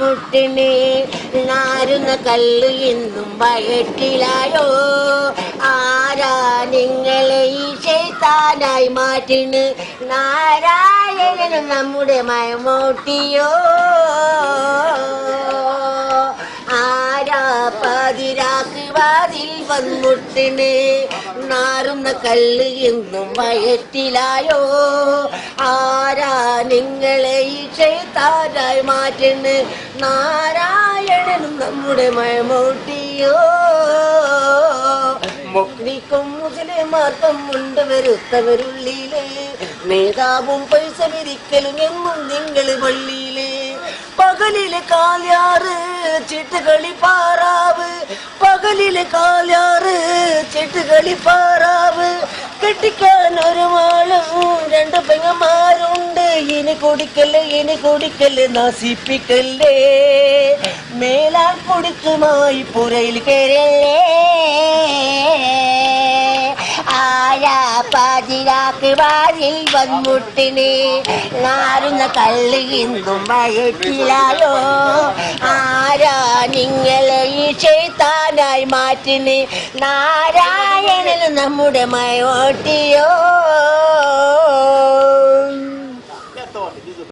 വൻമുട്ടിന് നാരുന്ന കല്ല് ഇന്നും വയറ്റിലായോ ആരാ നിങ്ങളെ ഈ ശൈത്താനായി മാറ്റിന് നാരായണനും നമ്മുടെ മയമൂട്ടിയോ ആരാ പതിരാക്ക് വാതിൽ വൻമുട്ടിന് നാറുന്ന കല്ല് ഇന്നും വയറ്റിലായോ ആരാ നിങ്ങളെ ഈ ശൈത്താനായി മാറ്റുന്നു നാരായണനും നമ്മുടെ മയമൂട്ടിയോ മുക്തിക്കും മുസ്ലിമാർക്കും ഉണ്ട് വരുത്തവരുള്ളില് നേതാവും പൈസ വിരിക്കലും എന്നും നിങ്ങൾ പള്ളിയില് പകലിലെ കാല്യാറ് ചിട്ടുകളി പാറാവ് പകലിലെ കാല്യാറ് ചിട്ടുകളി പാറാവ് കെട്ടിക്കാൻ ഒരു മാളും രണ്ട് പെങ്ങന്മാരുണ്ട് ഇനി കുടിക്കല് നശിപ്പിക്കല്ലേ മേലാൽ കുടിച്ചുമായി പുരയിൽ കയറല്ലേ ആരാ പാതിരാക്ക് വാതിൽ വൻമുട്ടിന് നാറുന്ന കല്ല് ഇന്നും വയറ്റിലായോ ആരാ നിങ്ങളെ ഈ ശൈത്താനായി മാറ്റിന് നാരായണന് നമ്മുടെ മയോട്ടിയോ